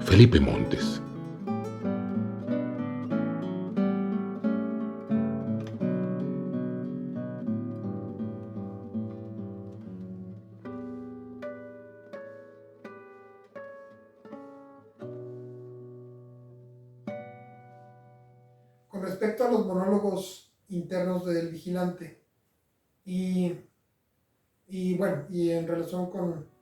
Felipe Montes. Con respecto a los monólogos internos del vigilante y, y en relación con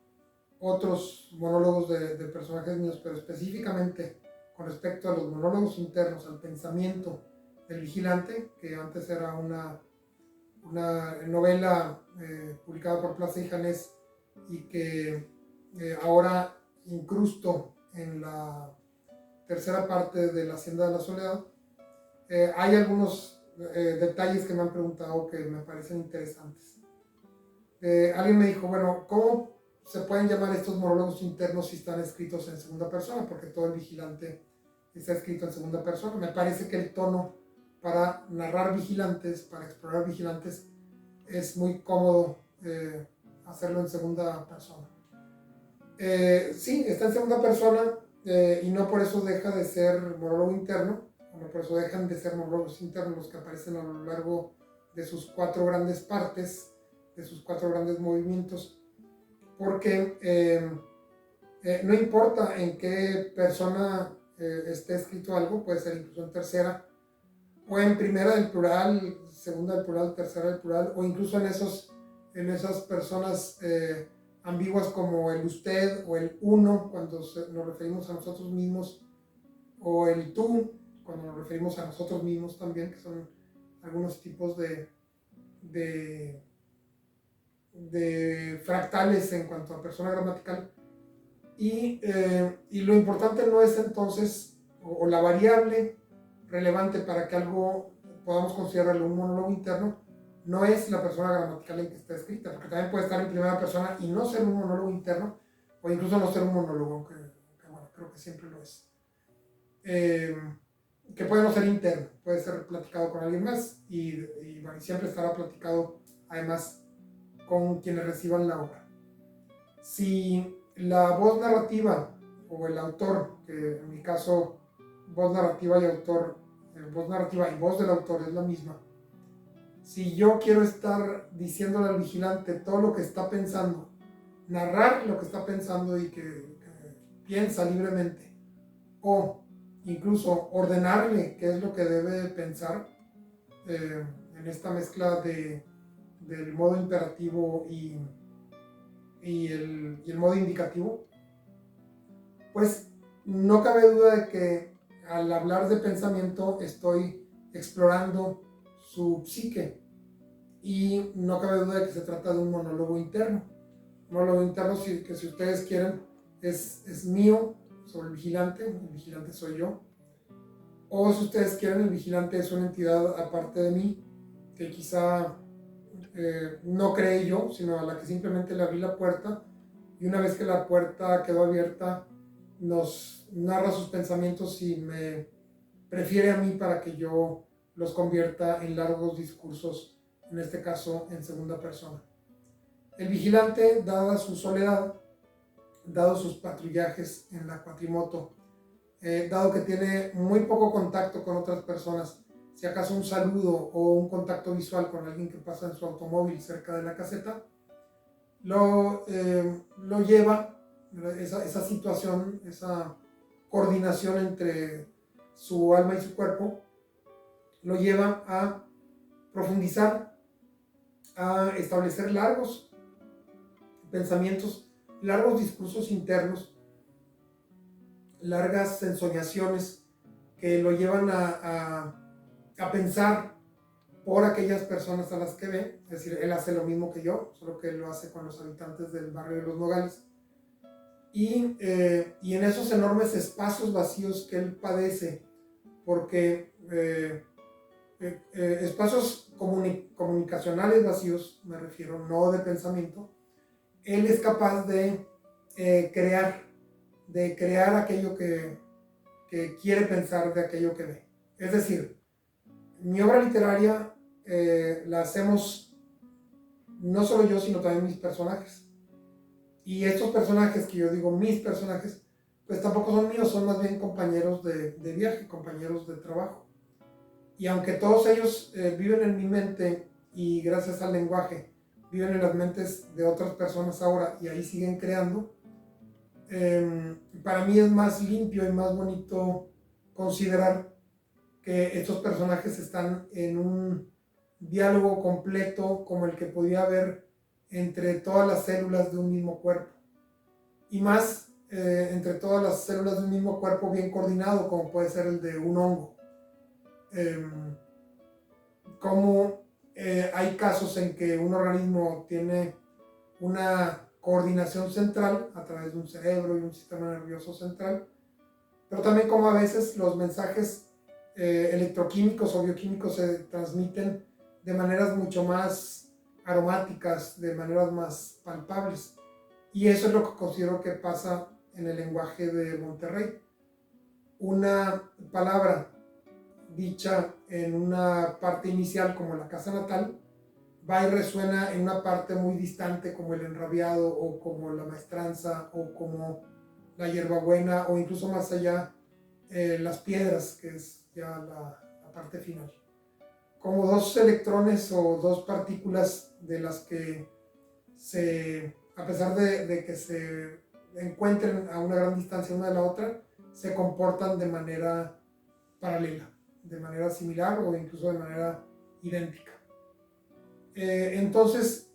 otros monólogos de personajes míos, pero específicamente con respecto a los monólogos internos, al pensamiento del vigilante, que antes era una novela publicada por Plaza y Janés y que ahora incrusto en la tercera parte de La Hacienda de la Soledad. Hay algunos detalles que me han preguntado que me parecen interesantes. Alguien me dijo, bueno, ¿cómo se pueden llamar estos monólogos internos si están escritos en segunda persona? Porque todo el vigilante está escrito en segunda persona. Me parece que el tono para narrar vigilantes, para explorar vigilantes, es muy cómodo hacerlo en segunda persona. Sí, está en segunda persona y no por eso deja de ser monólogo interno, no por eso dejan de ser monólogos internos los que aparecen a lo largo de sus cuatro grandes partes, de sus cuatro grandes movimientos, porque no importa en qué persona esté escrito algo, puede ser incluso en tercera, o en primera del plural, segunda del plural, tercera del plural, o incluso en esas personas ambiguas como el usted o el uno cuando nos referimos a nosotros mismos, o el tú cuando nos referimos a nosotros mismos también, que son algunos tipos de fractales en cuanto a persona gramatical. Y lo importante no es entonces, o la variable relevante para que algo podamos considerarlo un monólogo interno, no es la persona gramatical en que está escrita, porque también puede estar en primera persona y no ser un monólogo interno, o incluso no ser un monólogo, aunque bueno, creo que siempre lo es. Que puede no ser interno, puede ser platicado con alguien más y bueno, siempre estará platicado además con quienes reciban la obra. Si la voz narrativa o el autor, que en mi caso voz narrativa y autor, voz narrativa y voz del autor es la misma, si yo quiero estar diciéndole al vigilante todo lo que está pensando, narrar lo que está pensando y que piensa libremente, o incluso ordenarle qué es lo que debe pensar en esta mezcla del modo imperativo y el modo indicativo, pues no cabe duda de que al hablar de pensamiento estoy explorando su psique y no cabe duda de que se trata de un monólogo interno. Un monólogo interno que si ustedes quieren es mío sobre el vigilante soy yo. O si ustedes quieren, el vigilante es una entidad aparte de mí que quizá no creé yo, sino a la que simplemente le abrí la puerta y una vez que la puerta quedó abierta nos narra sus pensamientos y me prefiere a mí para que yo los convierta en largos discursos, en este caso en segunda persona. El vigilante, dada su soledad, dado sus patrullajes en la cuatrimoto, dado que tiene muy poco contacto con otras personas, si acaso un saludo o un contacto visual con alguien que pasa en su automóvil cerca de la caseta, lo lleva, esa situación, esa coordinación entre su alma y su cuerpo, lo lleva a profundizar, a establecer largos pensamientos, largos discursos internos, largas ensoñaciones que lo llevan a pensar por aquellas personas a las que ve. Es decir, él hace lo mismo que yo, solo que él lo hace con los habitantes del barrio de Los Nogales. Y en esos enormes espacios vacíos que él padece, porque espacios comunicacionales vacíos, me refiero, no de pensamiento, él es capaz de crear aquello que quiere pensar de aquello que ve. Es decir, mi obra literaria la hacemos no solo yo, sino también mis personajes. Y estos personajes, que yo digo mis personajes, pues tampoco son míos, son más bien compañeros de viaje, compañeros de trabajo. Y aunque todos ellos viven en mi mente y gracias al lenguaje viven en las mentes de otras personas ahora y ahí siguen creando, para mí es más limpio y más bonito considerar que estos personajes están en un diálogo completo como el que podía haber entre todas las células de un mismo cuerpo. Y más entre todas las células de un mismo cuerpo bien coordinado, como puede ser el de un hongo. Como hay casos en que un organismo tiene una coordinación central a través de un cerebro y un sistema nervioso central, pero también como a veces los mensajes electroquímicos o bioquímicos se transmiten de maneras mucho más aromáticas, de maneras más palpables. Y eso es lo que considero que pasa en el lenguaje de Monterrey. Una palabra dicha en una parte inicial como la casa natal va y resuena en una parte muy distante como el enrabiado o como la maestranza o como la hierbabuena o incluso más allá las piedras, que es ya la parte final. Como dos electrones o dos partículas de las que a pesar de que se encuentren a una gran distancia una de la otra, se comportan de manera paralela, de manera similar o incluso de manera idéntica. Entonces,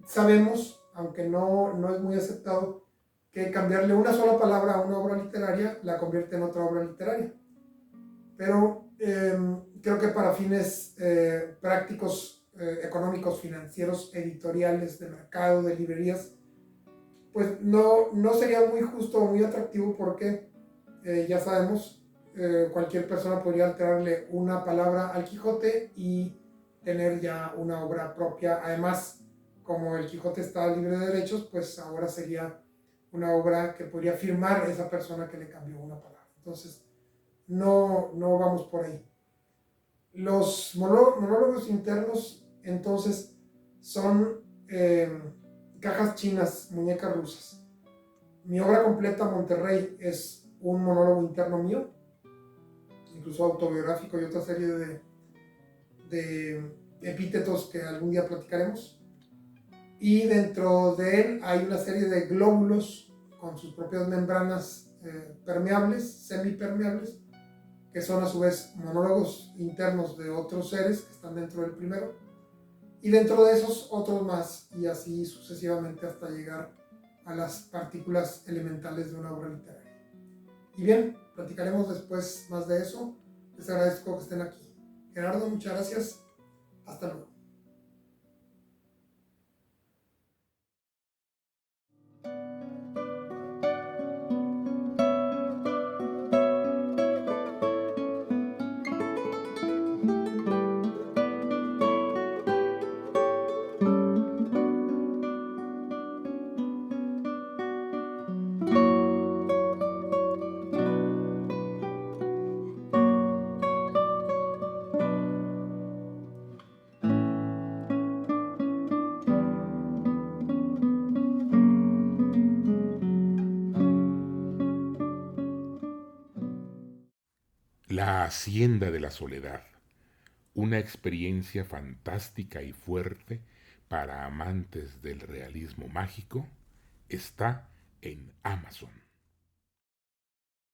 sabemos, aunque no es muy aceptado, que cambiarle una sola palabra a una obra literaria la convierte en otra obra literaria. Pero creo que para fines prácticos, económicos, financieros, editoriales, de mercado, de librerías, pues no sería muy justo o muy atractivo porque ya sabemos, cualquier persona podría alterarle una palabra al Quijote y tener ya una obra propia. Además, como el Quijote está libre de derechos, pues ahora sería una obra que podría firmar esa persona que le cambió una palabra. Entonces, no vamos por ahí. Los monólogos internos, entonces, son cajas chinas, muñecas rusas. Mi obra completa, Monterrey, es un monólogo interno mío, incluso autobiográfico y otra serie de epítetos que algún día platicaremos. Y dentro de él hay una serie de glóbulos con sus propias membranas permeables, semipermeables, que son a su vez monólogos internos de otros seres que están dentro del primero, y dentro de esos otros más, y así sucesivamente hasta llegar a las partículas elementales de una obra literaria. Y bien, platicaremos después más de eso. Les agradezco que estén aquí. Gerardo, muchas gracias. Hasta luego. La Hacienda de la Soledad, una experiencia fantástica y fuerte para amantes del realismo mágico, está en Amazon.